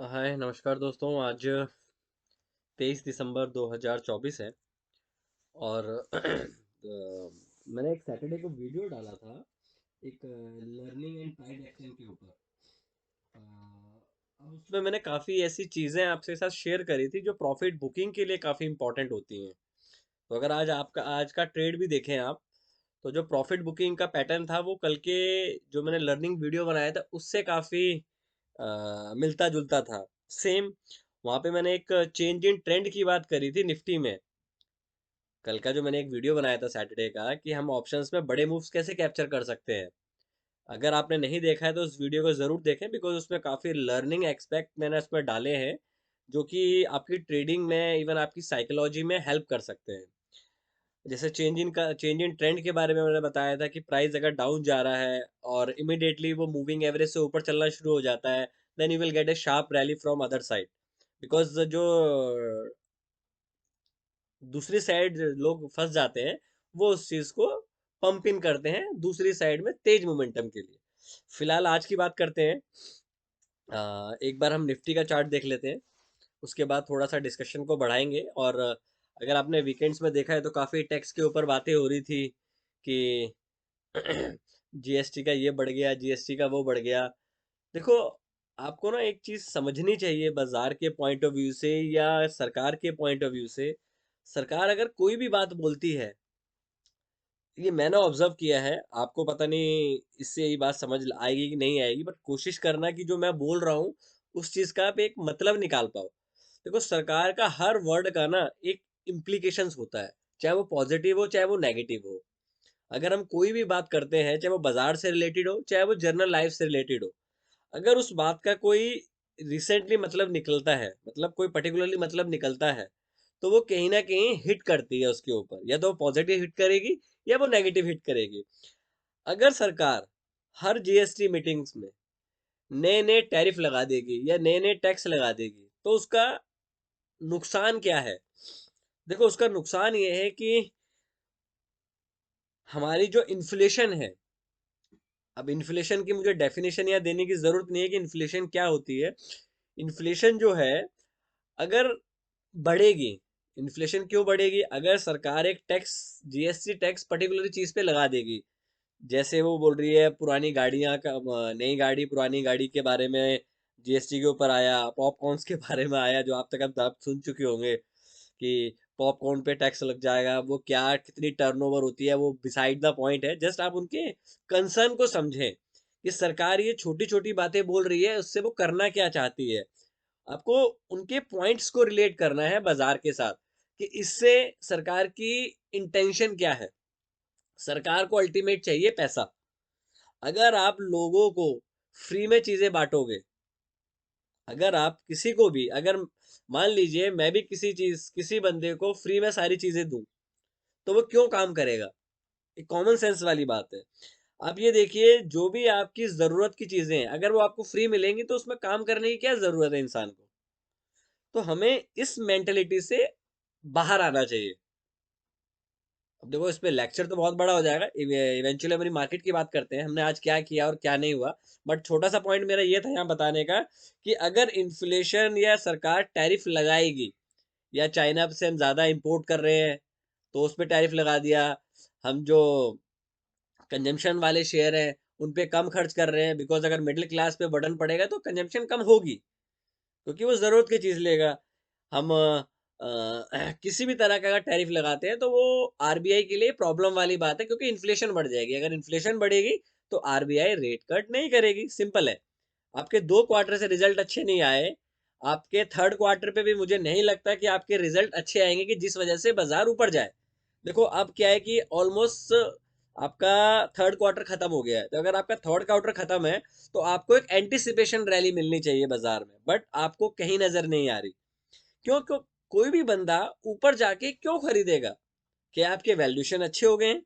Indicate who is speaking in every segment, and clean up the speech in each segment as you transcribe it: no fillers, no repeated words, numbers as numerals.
Speaker 1: हाय नमस्कार दोस्तों। आज 23 दिसंबर 2024 है और मैंने एक सैटरडे को वीडियो डाला था एक लर्निंग एंड टाइड एक्शन के ऊपर। अब उसमें मैंने काफ़ी ऐसी चीज़ें आपके साथ शेयर करी थी जो प्रॉफिट बुकिंग के लिए काफ़ी इंपॉर्टेंट होती हैं। तो अगर आज का ट्रेड भी देखें आप, तो जो प्रॉफिट बुकिंग का पैटर्न था वो कल के जो मैंने लर्निंग वीडियो बनाया था उससे काफ़ी मिलता जुलता था। सेम वहाँ पे मैंने एक चेंज इन ट्रेंड की बात करी थी निफ्टी में। कल का जो मैंने एक वीडियो बनाया था सैटरडे का कि हम ऑप्शंस में बड़े मूव्स कैसे कैप्चर कर सकते हैं। अगर आपने नहीं देखा है तो उस वीडियो को ज़रूर देखें, बिकॉज उसमें काफ़ी लर्निंग एक्सपेक्ट मैंने उसमें डाले हैं जो कि आपकी ट्रेडिंग में, इवन आपकी साइकोलॉजी में हेल्प कर सकते हैं। जैसे चेंज इन ट्रेंड के बारे में मैंने बताया था कि प्राइस अगर डाउन जा रहा है और इमीडिएटली वो मूविंग एवरेज से ऊपर चलना शुरू हो जाता है, then you will get a sharp rally from other side. बिकॉज जो दूसरी साइड लोग फंस जाते हैं, वो उस चीज को पंप इन करते हैं दूसरी साइड में तेज मोमेंटम के लिए। फिलहाल आज की बात करते हैं। एक बार हम निफ्टी का चार्ट देख लेते हैं, उसके बाद थोड़ा सा डिस्कशन को बढ़ाएंगे। और अगर आपने वीकेंड्स में देखा है तो काफ़ी टैक्स के ऊपर बातें हो रही थी कि जीएसटी का ये बढ़ गया, जीएसटी का वो बढ़ गया। देखो, आपको ना एक चीज़ समझनी चाहिए बाजार के पॉइंट ऑफ व्यू से या सरकार के पॉइंट ऑफ व्यू से। सरकार अगर कोई भी बात बोलती है, ये मैंने ऑब्जर्व किया है, आपको पता नहीं इससे ये बात समझ आएगी कि नहीं आएगी, बट कोशिश करना कि जो मैं बोल रहा हूँ उस चीज़ का आप एक मतलब निकाल पाओ। देखो, सरकार का हर वर्ड का ना एक इम्प्लीकेशंस होता है, चाहे वो पॉजिटिव हो चाहे वो नेगेटिव हो। अगर हम कोई भी बात करते हैं, चाहे वो बाजार से रिलेटेड हो चाहे वो जनरल लाइफ से रिलेटेड हो, अगर उस बात का कोई रिसेंटली मतलब निकलता है, मतलब कोई पर्टिकुलरली मतलब निकलता है, तो वो कहीं ना कहीं हिट करती है उसके ऊपर, या तो पॉजिटिव हिट करेगी या वो नेगेटिव हिट करेगी। अगर सरकार हर जीएसटी मीटिंग्स में नए नए टैरिफ लगा देगी या नए नए टैक्स लगा देगी, तो उसका नुकसान क्या है? देखो, उसका नुकसान ये है कि हमारी जो इन्फ्लेशन है, अब इन्फ्लेशन की मुझे डेफिनेशन यहाँ देने की जरूरत नहीं है कि इन्फ्लेशन क्या होती है। इन्फ्लेशन जो है, अगर बढ़ेगी, इन्फ्लेशन क्यों बढ़ेगी? अगर सरकार एक टैक्स, जीएसटी टैक्स पर्टिकुलर चीज पे लगा देगी। जैसे वो बोल रही है पुरानी गाड़ियां का, नई गाड़ी पुरानी गाड़ी के बारे में जीएसटी के ऊपर आया, पॉपकॉर्न्स के बारे में आया, जो आप सुन चुके होंगे कि पॉपकॉर्न पे टैक्स लग जाएगा। वो क्या, कितनी टर्नओवर होती है, वो बिसाइड द पॉइंट है। जस्ट आप उनके कंसर्न को समझें कि सरकार ये छोटी छोटी बातें बोल रही है, उससे वो करना क्या चाहती है। आपको उनके पॉइंट्स को रिलेट करना है बाजार के साथ कि इससे सरकार की इंटेंशन क्या है। सरकार को अल्टीमेट चाहिए पैसा। अगर आप लोगों को फ्री में चीजें बांटोगे, अगर आप किसी को भी, अगर मान लीजिए मैं भी किसी बंदे को फ्री में सारी चीजें दूं, तो वो क्यों काम करेगा? एक कॉमन सेंस वाली बात है। आप ये देखिए, जो भी आपकी जरूरत की चीजें हैं, अगर वो आपको फ्री मिलेंगी तो उसमें काम करने की क्या जरूरत है इंसान को? तो हमें इस मेंटेलिटी से बाहर आना चाहिए। अब देखो, इस पे लेक्चर तो बहुत बड़ा हो जाएगा। इवेंचुअली अपनी मार्केट की बात करते हैं, हमने आज क्या किया और क्या नहीं हुआ। बट छोटा सा पॉइंट मेरा ये था यहाँ बताने का कि अगर इन्फ्लेशन या सरकार टैरिफ लगाएगी, या चाइना से हम ज़्यादा इंपोर्ट कर रहे हैं तो उस पर टैरिफ लगा दिया, हम जो कंजम्पशन वाले शेयर हैं उन पे कम खर्च कर रहे हैं, बिकॉज अगर मिडिल क्लास पे बर्डन पड़ेगा तो कंजम्पशन कम होगी, क्योंकि वो ज़रूरत की चीज़ लेगा। हम किसी भी तरह का अगर टैरिफ लगाते हैं तो वो आरबीआई के लिए प्रॉब्लम वाली बात है, क्योंकि इन्फ्लेशन बढ़ जाएगी। अगर इन्फ्लेशन बढ़ेगी तो आरबीआई रेट कट नहीं करेगी, सिंपल है। आपके 2 क्वार्टर से रिजल्ट अच्छे नहीं आए, आपके थर्ड क्वार्टर पे भी मुझे नहीं लगता कि आपके रिजल्ट अच्छे आएंगे कि जिस वजह से बाजार ऊपर जाए। देखो, अब क्या है कि ऑलमोस्ट आपका थर्ड क्वार्टर खत्म हो गया है, तो अगर आपका थर्ड क्वार्टर खत्म है तो आपको एक एंटिसिपेशन रैली मिलनी चाहिए बाजार में, बट आपको कहीं नजर नहीं आ रही। क्यों क्यों? कोई भी बंदा ऊपर जाके क्यों खरीदेगा? क्या आपके वैल्यूएशन अच्छे हो गए हैं?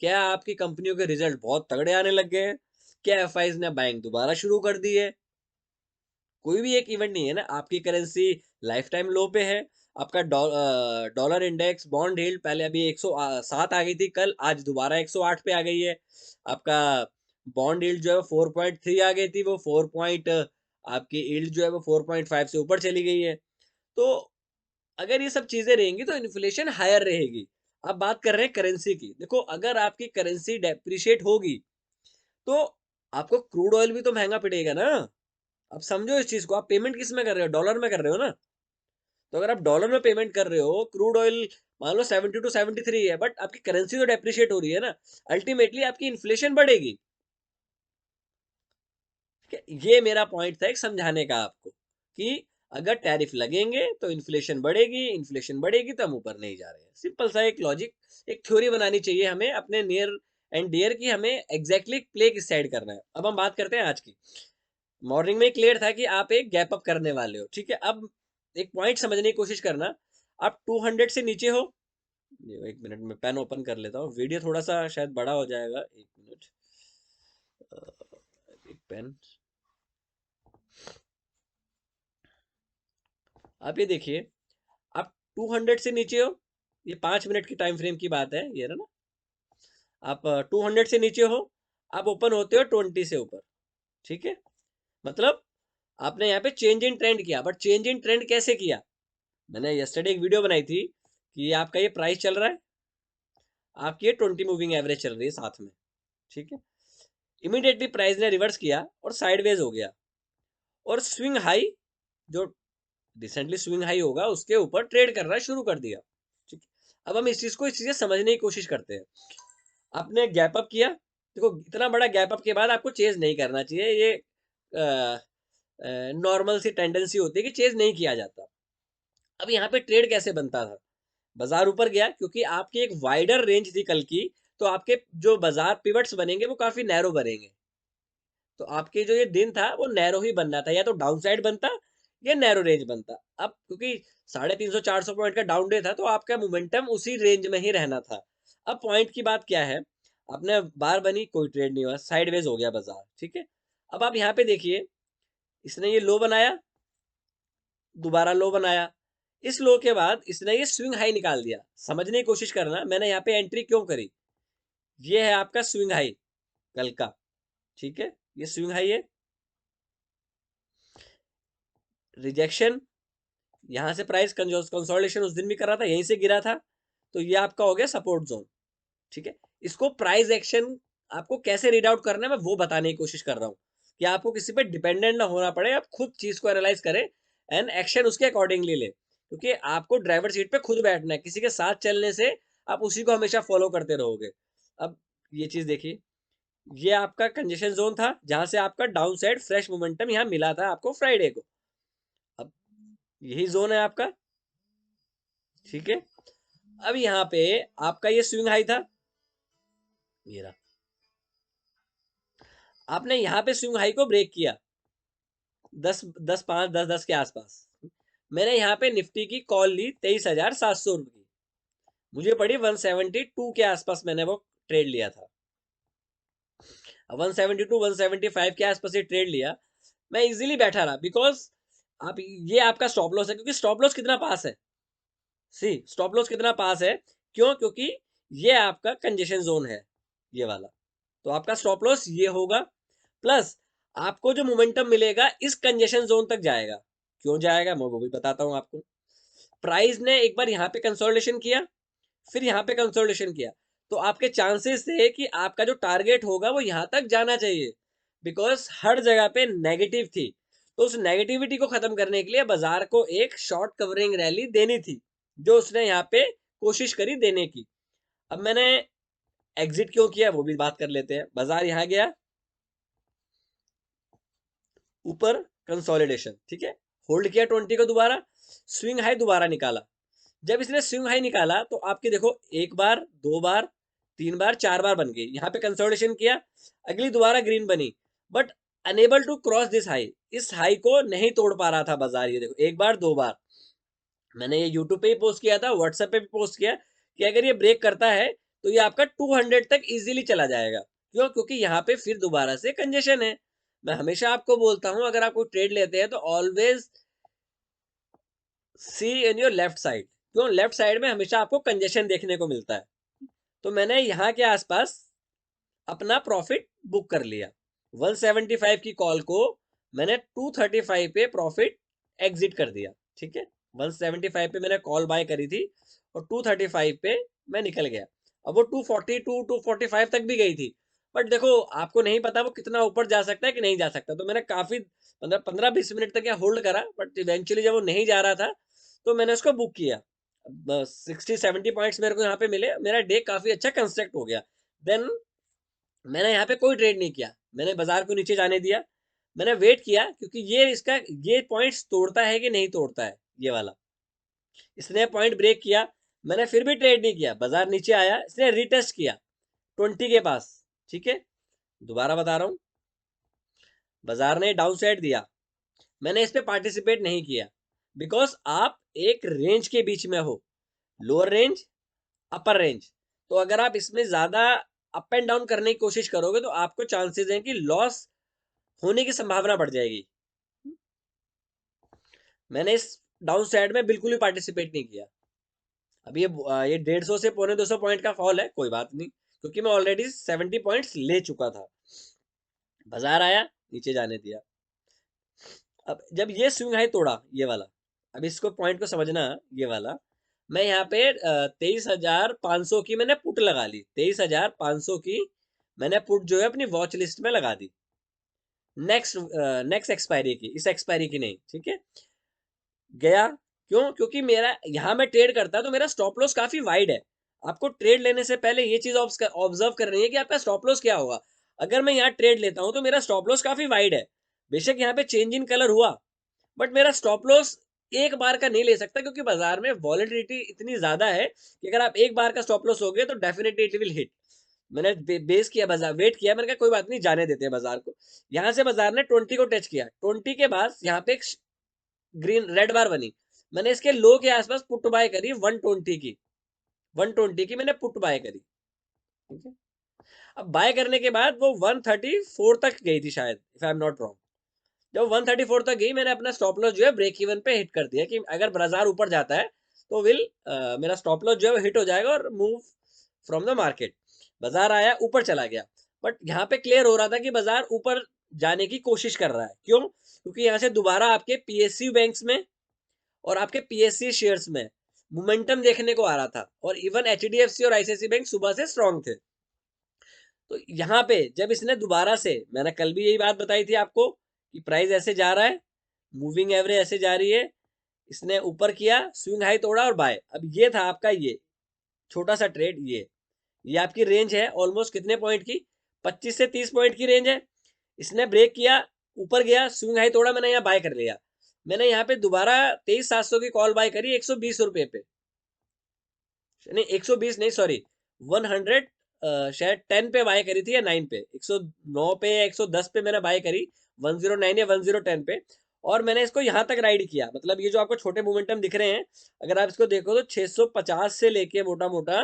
Speaker 1: क्या आपकी कंपनियों के रिजल्ट बहुत तगड़े आने लग गए हैं? क्या एफआईज ने बाइंग दोबारा शुरू कर दी है? कोई भी एक इवेंट नहीं है ना। आपकी करेंसी लाइफ टाइम लो पे है। आपका डॉलर इंडेक्स बॉन्ड यील्ड पहले अभी 107 आ गई थी कल, आज दोबारा 108 पे आ गई है। आपका बॉन्ड यील्ड जो है 4.3 आ गई थी, वो 4. आपकी यील्ड जो है वो 4.5 से ऊपर चली गई है। तो अगर ये सब चीज़ें रहेंगी तो इन्फ्लेशन हायर रहेगी। अब बात कर रहे हैं करेंसी की। देखो अगर आपकी करेंसी डेप्रिशिएट होगी, तो आपको क्रूड ऑयल भी तो महँगा पड़ेगा ना। अब समझो इस चीज़ को, आप पेमेंट किस में कर रहे हो? डॉलर में कर रहे हो ना। तो अगर आप डॉलर में पेमेंट कर रहे हो, क्रूड ऑयल मान लो 70 टू 73 है, बट आपकी करेंसी तो डेप्रिशिएट हो रही है ना। अल्टीमेटली आपकी इन्फ्लेशन बढ़ेगी। ठीक है? ये मेरा पॉइंट था एक समझाने का आपको, कि अगर टैरिफ लगेंगे तो इन्फ्लेशन बढ़ेगी तो हम ऊपर नहीं जा रहे हैं। सिंपल सा एक लॉजिक, एक थ्योरी बनानी चाहिए हमें अपने नियर एंड डियर की, हमें एग्जैक्टली प्ले किस साइड करना है। अब हम बात करते हैं आज की। मॉर्निंग में क्लियर था कि आप एक गैप अप करने वाले हो, ठीक है। अब एक पॉइंट समझने की कोशिश करना, आप 200 से नीचे हो। ये एक मिनट में पेन ओपन कर लेता हूँ, वीडियो थोड़ा सा शायद बड़ा हो जाएगा, एक मिनट। एक पेन, आप ये देखिए, आप 200 से नीचे हो, ये 5 मिनट की टाइम फ्रेम की बात है ये ना। आप 200 से नीचे हो, आप ओपन होते हो 20 से ऊपर, ठीक है। मतलब आपने यहाँ पे चेंज इन ट्रेंड किया, बट चेंज इन ट्रेंड कैसे किया? मैंने यस्टरडे एक वीडियो बनाई थी कि आपका ये प्राइस चल रहा है, आपकी ये 20 मूविंग एवरेज चल रही है साथ में, ठीक है। इमीडिएटली प्राइस ने रिवर्स किया और साइडवेज हो गया, और स्विंग हाई, जो रिसेंटली स्विंग हाई होगा उसके ऊपर ट्रेड करना शुरू कर दिया, ठीक है। अब हम इस चीज़ समझने की कोशिश करते हैं। आपने गैप अप किया, देखो इतना बड़ा गैप अप के बाद आपको चेज़ नहीं करना चाहिए, ये नॉर्मल सी टेंडेंसी होती है कि चेज़ नहीं किया जाता। अब यहाँ पे ट्रेड कैसे बनता था? बाजार ऊपर गया क्योंकि आपकी एक वाइडर रेंज थी कल की, तो आपके जो बाजार पिवट्स बनेंगे वो काफ़ी नैरो बनेंगे। तो आपके जो ये दिन था वो नैरो ही बनना था, या तो डाउन साइड बनता या नैरो रेंज बनता। अब क्योंकि 350-400 पॉइंट का डाउन डे था, तो आपका मोमेंटम उसी रेंज में ही रहना था। अब पॉइंट की बात क्या है, आपने बार बनी, कोई ट्रेड नहीं हुआ, साइडवेज हो गया बाजार, ठीक है। अब आप यहाँ पे देखिए, इसने ये लो बनाया, दोबारा लो बनाया, इस लो के बाद इसने ये स्विंग हाई निकाल दिया। समझने की कोशिश करना मैंने यहाँ पे एंट्री क्यों करी। ये है आपका स्विंग हाई कल का, ठीक है। ये स्विंग हाई है, रिजेक्शन, यहाँ से प्राइस कंसोलिडेशन उस दिन भी कर रहा था, यहीं से गिरा था, तो ये आपका हो गया सपोर्ट जोन, ठीक है। इसको प्राइस एक्शन आपको कैसे रीड आउट करना है मैं वो बताने की कोशिश कर रहा हूँ, कि आपको किसी पे डिपेंडेंट ना होना पड़े, आप खुद चीज को एनालाइज करें एंड एक्शन उसके अकॉर्डिंगली ले, क्योंकि आपको ड्राइवर सीट पे खुद बैठना है, किसी के साथ चलने से आप उसी को हमेशा फॉलो करते रहोगे। अब ये चीज देखिए, ये आपका कंजेशन जोन था जहां से आपका डाउन साइड फ्रेश मोमेंटम यहाँ मिला था आपको फ्राइडे को। अब यही जोन है आपका, ठीक है। अब यहाँ पे आपका ये स्विंग हाई था, ये रहा, आपने यहाँ पे स्विंग हाई को ब्रेक किया 10 10 5 10 10 के आसपास। मैंने यहाँ पे निफ्टी की कॉल ली 23,700 रुपये की, मुझे पड़ी 172 के आसपास, मैंने वो ट्रेड लिया था। 172 175 के आसपास ये ट्रेड लिया, मैं इजीली बैठा रहा, बिकॉज आप ये आपका स्टॉप लॉस है, क्योंकि स्टॉप लॉस कितना पास है, सी स्टॉप लॉस कितना पास है, क्यों? क्योंकि ये आपका कंजेशन जोन है, ये वाला, तो आपका स्टॉप लॉस ये होगा, प्लस आपको जो मोमेंटम मिलेगा इस कंजेशन जोन तक जाएगा। क्यों जाएगा मैं वो भी बताता हूं आपको। प्राइस ने एक बार यहाँ पे कंसोलिडेशन किया, फिर यहाँ पे कंसोलिडेशन किया, तो आपके चांसेस थे कि आपका जो टारगेट होगा वो यहाँ तक जाना चाहिए, बिकॉज हर जगह पे नेगेटिव थी। तो उस नेगेटिविटी को खत्म करने के लिए बाजार को एक शॉर्ट कवरिंग रैली देनी थी, जो उसने यहाँ पे कोशिश करी देने की। अब मैंने एग्जिट क्यों किया वो भी बात कर लेते हैं। बाजार यहाँ गया ऊपर, कंसोलिडेशन, ठीक है, होल्ड किया 20 को, दोबारा स्विंग हाई दोबारा निकाला। जब इसने स्विंग हाई निकाला तो आपके देखो एक बार, दो बार, तीन बार, चार बार बन गई, यहाँ पे कंसोलिडेशन किया, अगली दोबारा ग्रीन बनी, but unable to cross this high, इस हाई को नहीं तोड़ पा रहा था बाजार। ये देखो एक बार, दो बार, मैंने ये यूट्यूब पे भी पोस्ट किया था, व्हाट्सएप पे भी पोस्ट किया, कि अगर ये ब्रेक करता है तो ये आपका 200 तक इजीली चला जाएगा। क्यों? क्योंकि यहाँ पे फिर दोबारा से कंजेशन है। मैं हमेशा आपको बोलता हूँ, अगर आप कोई ट्रेड लेते हैं तो always see in your left side. क्यों? लेफ्ट साइड में हमेशा आपको कंजेशन देखने को मिलता है। तो मैंने यहाँ के आसपास अपना प्रॉफिट बुक कर लिया, 175 की कॉल को मैंने 235 पे प्रॉफिट एग्जिट कर दिया, ठीक है। 175 पे मैंने कॉल बाय करी थी और 235 पे मैं निकल गया। अब वो 242 245 तक भी गई थी, बट देखो आपको नहीं पता वो कितना ऊपर जा सकता है कि नहीं जा सकता, तो मैंने काफी 15-20 मिनट तक या होल्ड करा, बट इवेंचुअली जब वो नहीं जा रहा था तो मैंने उसको बुक किया। 60-70 पॉइंट्स मेरे को यहाँ पे मिले, मेरा डे काफी अच्छा कंस्ट्रक्ट हो गया। देन मैंने यहाँ पे कोई ट्रेड नहीं किया, मैंने बाजार को नीचे जाने दिया, मैंने वेट किया क्योंकि ये पॉइंट्स तोड़ता है कि नहीं तोड़ता है ये वाला। इसने पॉइंट ब्रेक किया, मैंने फिर भी ट्रेड नहीं किया, बाजार नीचे आया, इसने रीटेस्ट किया 20 के पास, ठीक है। दोबारा बता रहा हूँ, बाजार ने डाउन साइड दिया, मैंने इस पे पार्टिसिपेट नहीं किया, बिकॉज आप एक रेंज के बीच में हो, लोअर रेंज अपर रेंज। तो अगर आप इसमें ज्यादा अप एंड डाउन करने की कोशिश करोगे तो आपको चांसेस हैं कि लॉस होने की संभावना बढ़ जाएगी। मैंने इस डाउन साइड में बिल्कुल भी पार्टिसिपेट नहीं किया। अब ये 150 से 250 पॉइंट का फॉल है, कोई बात नहीं, क्योंकि मैं ऑलरेडी 70 पॉइंट्स ले चुका था। बाजार आया, नीचे जाने दिया। अब जब ये स्विंग हाई तोड़ा ये वाला, अब इसको पॉइंट को समझना, ये वाला मैं यहाँ पे 23,500 की मैंने पुट लगा ली, 23,500 की मैंने पुट जो है अपनी वॉच लिस्ट में लगा दी, नेक्स्ट एक्सपायरी की, इस एक्सपायरी की नहीं, ठीक है। गया, क्यों? क्योंकि मेरा यहाँ मैं ट्रेड करता तो मेरा स्टॉप लॉस काफी वाइड है। आपको ट्रेड लेने से पहले ये चीज ऑब्जर्व करनी है कि आपका स्टॉप लॉस क्या होगा। अगर मैं यहाँ ट्रेड लेता हूँ तो मेरा स्टॉप लॉस काफी वाइड है, बेशक यहाँ पे चेंज इन कलर हुआ, बट मेरा स्टॉप लॉस एक बार का नहीं ले सकता, क्योंकि बाजार में वॉलेटिलिटी इतनी ज्यादा है कि अगर आप एक बार का स्टॉप लॉस हो गए तो डेफिनेटली इट विल हिट। मैंने बेस किया, बाजार वेट किया, मैंने कहा कोई बात नहीं, जाने देते हैं बाजार को। यहाँ से बाजार ने 20 को टच किया, 20 के बाद यहाँ पे एक ग्रीन रेड बार बनी, मैंने इसके लो के आसपास पुट बाय करी 120 की, 120 की मैंने पुट बाय करी, ठीक है। अब बाय करने के बाद वो 134 तक गई थी शायद, if I am not wrong. जब 134 तक गई, मैंने अपना स्टॉप लॉस जो है ब्रेक इवन पे हिट कर दिया कि अगर बाजार ऊपर जाता है तो मेरा स्टॉप लॉस जो है हिट हो जाएगा और मूव फ्रॉम द मार्केट। बाजार आया, ऊपर चला गया, बट यहाँ पे क्लियर हो रहा था कि बाजार ऊपर जाने की कोशिश कर रहा है। क्यों? क्योंकि यहाँ से दोबारा आपके पीएसयू बैंक्स में और आपके पीएससी शेयर्स में मोमेंटम देखने को आ रहा था, और इवन एचडीएफसी और आईसीआईसी बैंक सुबह से स्ट्रांग थे। तो यहाँ पे जब इसने दोबारा से, मैंने कल भी यही बात बताई थी आपको कि प्राइस ऐसे जा रहा है, मूविंग एवरेज ऐसे जा रही है, इसने ऊपर किया, स्विंग हाई तोड़ा और बाय। अब ये था आपका ये छोटा सा ट्रेड, ये आपकी रेंज है ऑलमोस्ट कितने पॉइंट की, 25 से 30 पॉइंट की रेंज है। इसने ब्रेक किया, ऊपर गया, स्विंग हाई तोड़ा, मैंने यहाँ बाय कर लिया। मैंने यहाँ पे दोबारा 23,700 की कॉल बाय करी 120 रुपए पे, नहीं 120 नहीं, सॉरी 100, शायद 10 पे बाय करी थी या 9 पे, 109 पे या 110 पे मैंने बाय करी, 109 या 1010 पे। और मैंने इसको यहाँ तक राइड किया, मतलब ये जो आपको छोटे मोमेंटम दिख रहे हैं, अगर आप इसको देखो तो 650 से लेके मोटा मोटा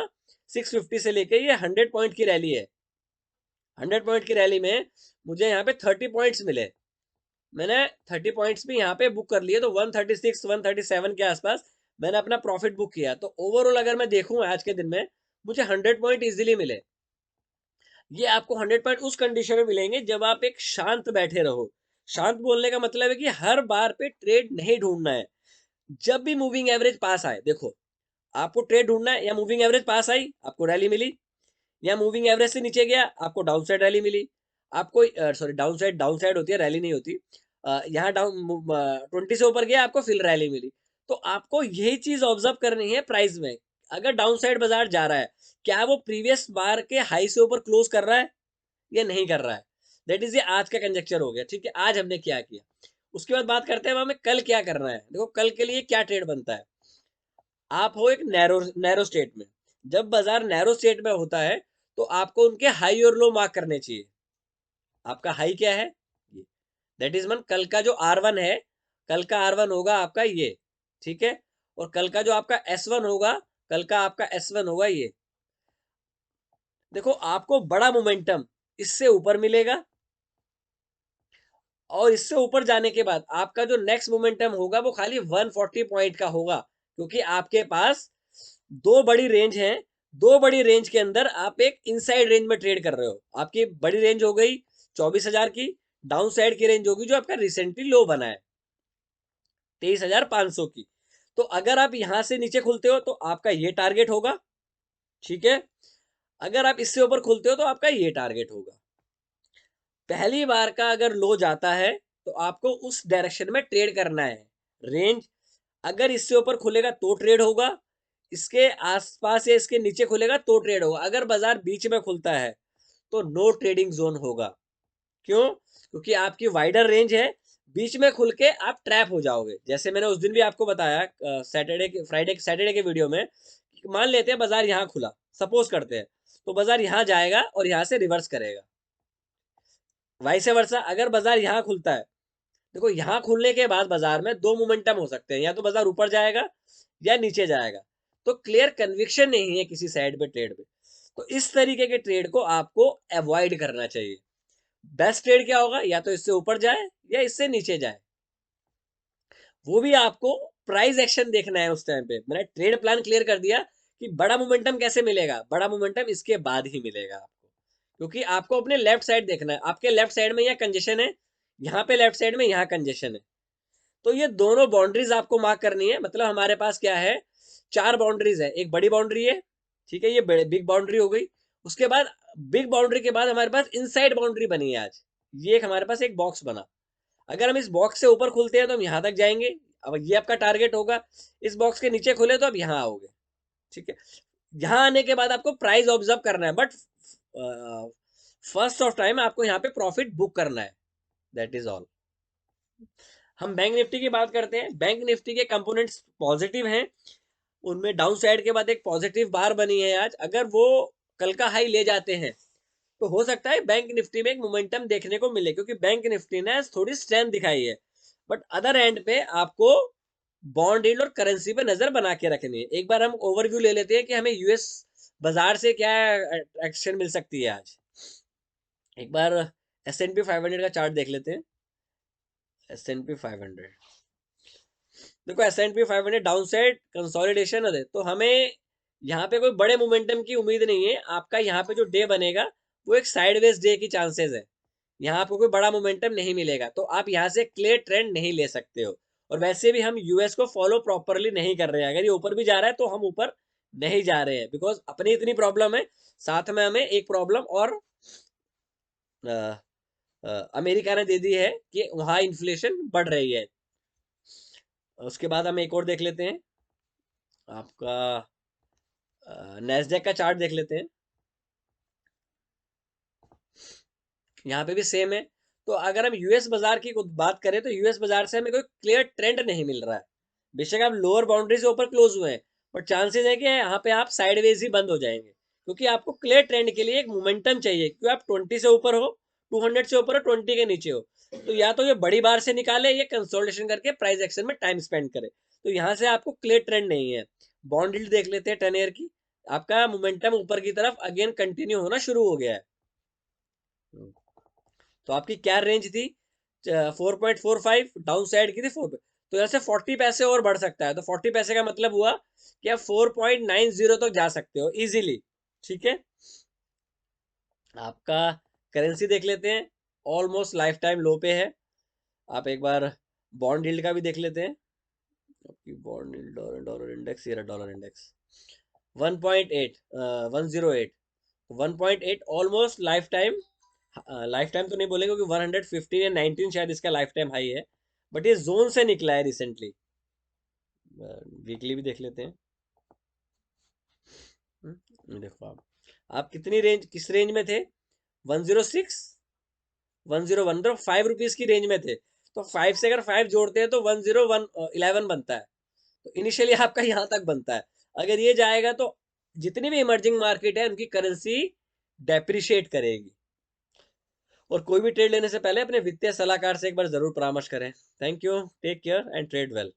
Speaker 1: 650 से लेके ये 100 पॉइंट की रैली है। 100 पॉइंट की रैली में मुझे यहाँ पे 30 पॉइंट्स मिले, मैंने 30 पॉइंट्स भी यहाँ पे बुक कर लिए, तो 136 137 के आसपास मैंने अपना प्रॉफिट बुक किया। तो ओवरऑल अगर मैं देखूं आज के दिन में मुझे 100 पॉइंट इजीली मिले। ये आपको 100 पॉइंट उस कंडीशन में मिलेंगे जब आप एक शांत बैठे रहो। शांत बोलने का मतलब है कि हर बार पे ट्रेड नहीं ढूंढना है। जब भी मूविंग एवरेज पास आए, देखो आपको ट्रेड ढूंढना है, या मूविंग एवरेज पास आई आपको रैली मिली, या मूविंग एवरेज से नीचे गया आपको डाउन साइड रैली मिली, आपको सॉरी डाउन साइड होती है, रैली नहीं होती। यहाँ डाउन 20 से ऊपर गया आपको फिर रैली मिली। तो आपको यही चीज ऑब्जर्व करनी है प्राइस में। अगर डाउन साइड बाजार जा रहा है, क्या वो प्रीवियस बार के हाई से ऊपर क्लोज कर रहा है या नहीं कर रहा है? दैट इज ये आज का कंजेक्चर हो गया, ठीक है। आज हमने क्या किया, उसके बाद बात करते हैं हमें कल क्या करना है। देखो कल के लिए क्या ट्रेड बनता है, आप हो एक नैरो स्टेट में, जब बाजार नैरो स्टेट में होता है तो आपको उनके हाई और लो मार्क करने चाहिए। आपका हाई क्या है, ये, दैट इज मन कल का जो R1 है, कल का R1 होगा आपका ये, ठीक है। और कल का जो आपका S1 होगा, कल का आपका S1 होगा ये। देखो आपको बड़ा मोमेंटम इससे ऊपर मिलेगा, और इससे ऊपर जाने के बाद आपका जो नेक्स्ट मोमेंटम होगा वो खाली 140 पॉइंट का होगा, क्योंकि आपके पास दो बड़ी रेंज है। दो बड़ी रेंज के अंदर आप एक इनसाइड रेंज में ट्रेड कर रहे हो। आपकी बड़ी रेंज हो गई 24,000 की, डाउन साइड की रेंज होगी जो आपका रिसेंटली लो बना है 23,500 की। तो अगर आप यहां से नीचे खुलते हो तो आपका ये टारगेट होगा, ठीक है। अगर आप इससे ऊपर खुलते हो तो आपका ये टारगेट होगा। पहली बार का अगर लो जाता है तो आपको उस डायरेक्शन में ट्रेड करना है। रेंज अगर इससे ऊपर खुलेगा तो ट्रेड होगा, इसके आसपास या इसके नीचे खुलेगा तो ट्रेड होगा। अगर बाजार बीच में खुलता है तो नो ट्रेडिंग जोन होगा। क्यों? क्योंकि आपकी वाइडर रेंज है, बीच में खुल के आप ट्रैप हो जाओगे। जैसे मैंने उस दिन भी आपको बताया सैटरडे के वीडियो में, मान लेते हैं बाजार यहाँ खुला, सपोज करते हैं, तो बाजार यहाँ जाएगा और यहाँ से रिवर्स करेगा। वाइस वर्सा अगर बाजार यहाँ खुलता है, देखो यहाँ खुलने के बाद बाजार में दो मोमेंटम हो सकते हैं, या तो बाजार ऊपर जाएगा या नीचे जाएगा। तो क्लियर कन्विक्शन नहीं है किसी साइड पे ट्रेड पे, तो इस तरीके के ट्रेड को आपको अवॉइड करना चाहिए। बेस्ट ट्रेड क्या होगा? या तो इससे ऊपर जाए या इससे नीचे जाए। वो भी आपको प्राइस एक्शन देखना है। उस टाइम पे मैंने ट्रेड प्लान क्लियर कर दिया कि बड़ा मोमेंटम कैसे मिलेगा। बड़ा मोमेंटम इसके बाद ही मिलेगा आपको, क्योंकि आपको अपने लेफ्ट साइड देखना है। आपके लेफ्ट साइड में यहाँ कंजेशन है, यहाँ पे लेफ्ट साइड में यहाँ कंजेशन है, तो ये दोनों बाउंड्रीज आपको मार्क करनी है। मतलब हमारे पास क्या है, चार बाउंड्रीज है। एक बड़ी बाउंड्री है, ठीक है, ये बिग बाउंड्री हो गई। उसके बाद बिग बाउंड्री के बाद हमारे पास इनसाइड बाउंड्री बनी है आज। ये एक हमारे पास एक बॉक्स बना। अगर हम इस बॉक्स से ऊपर खुलते हैं तो हम यहाँ तक जाएंगे, अब ये आपका टारगेट होगा। इस बॉक्स के नीचे खुले तो आप यहाँ आओगे, ठीक है। यहाँ आने के बाद आपको प्राइस ऑब्जर्व करना है, बट फर्स्ट ऑफ टाइम आपको यहाँ पे प्रॉफिट बुक करना है। That is all. हम बैंक निफ्टी की बात करते हैं। बैंक निफ्टी के कंपोनेंट्स पॉजिटिव हैं, उनमें डाउन साइड के बाद एक पॉजिटिव बार बनी है आज। अगर वो कल का हाई ले जाते हैं तो हो सकता है बैंक निफ्टी में एक मोमेंटम देखने को मिले, क्योंकि बैंक निफ्टी ने थोड़ी स्ट्रेंथ दिखाई है। बट अदर एंड पे आपको बॉन्ड यील्ड और करेंसी पे नजर बना के रखनी है। एक बार हम ओवरव्यू ले लेते हैं कि हमें यूएस बाजार से क्या एक्शन मिल सकती है आज। एक बार S&P 500 का चार्ट देख लेते हैं। S&P 500, देखो S&P 500 डाउन साइड कंसोलिडेशन है, तो हमें यहाँ पे कोई बड़े मोमेंटम की उम्मीद नहीं है। आपका यहाँ पे जो डे बनेगा वो एक साइडवेज डे की चांसेस है। यहाँ आपको कोई बड़ा मोमेंटम नहीं मिलेगा, तो आप यहाँ से क्लियर ट्रेंड नहीं ले सकते हो। और वैसे भी हम यूएस को फॉलो प्रॉपरली नहीं कर रहे हैं। अगर ये ऊपर भी जा रहा है तो हम ऊपर नहीं जा रहे हैं, बिकॉज अपनी इतनी प्रॉब्लम है, साथ में हमें एक प्रॉब्लम और अमेरिका ने दे दी है कि वहां इन्फ्लेशन बढ़ रही है। उसके बाद हम एक और देख लेते हैं, आपका नैस्डैक का चार्ट देख लेते हैं। यहाँ पे भी सेम है। तो अगर हम यूएस बाजार की बात करें तो यूएस बाजार से हमें कोई क्लियर ट्रेंड नहीं मिल रहा है। बेशक आप लोअर बाउंड्री से ऊपर क्लोज हुए हैं, बट चांसेस है कि यहाँ पे आप साइडवेज ही बंद हो जाएंगे, क्योंकि आपको क्लियर ट्रेंड के लिए एक मोमेंटम चाहिए। क्योंकि आप 20 से ऊपर हो, 200 से ऊपर हो, 20 के नीचे हो, तो या तो ये बड़ी बार से निकाले या कंसोलिडेशन करके प्राइस एक्शन में टाइम स्पेंड करे। तो यहाँ से आपको क्लियर ट्रेंड नहीं है। बॉन्ड यील्ड देख लेते हैं 10 ईयर की। आपका मोमेंटम ऊपर की तरफ अगेन कंटिन्यू होना शुरू हो गया है। तो आपकी क्या रेंज थी, 4.45, डाउन साइड की थी 4 पे, तो यहाँ से 40 पैसे और बढ़ सकता है। तो 40 पैसे का मतलब हुआ कि आप 4.90 तक जा सकते हो इजीली, ठीक है। आपका करेंसी देख लेते हैं, ऑलमोस्ट लाइफ टाइम लो पे है। आप एक बार बॉन्ड यील्ड का भी देख लेते हैं। आपकी बॉन्ड यील्ड, डॉलर इंडेक्स, ये रहा dollar index 1.8, 108, 1.8 almost life time. Life time तो नहीं बोलेंगे क्योंकि 115 या 19 शायद इसका लाइफ टाइम हाई है, बट ये जोन से निकला है रिसेंटली। वीकली भी देख लेते हैं। देखो आप कितनी रेंज, किस रेंज में थे, 106, 101, तो 5 रुपीज की रेंज में थे। तो 5 से अगर 5 जोड़ते हैं तो 10111 बनता है। तो इनिशियली आपका यहाँ तक बनता है। अगर ये जाएगा तो जितनी भी इमर्जिंग मार्केट है उनकी करेंसी डेप्रिशिएट करेगी। और कोई भी ट्रेड लेने से पहले अपने वित्तीय सलाहकार से एक बार जरूर परामर्श करें। Thank you, take care and trade well.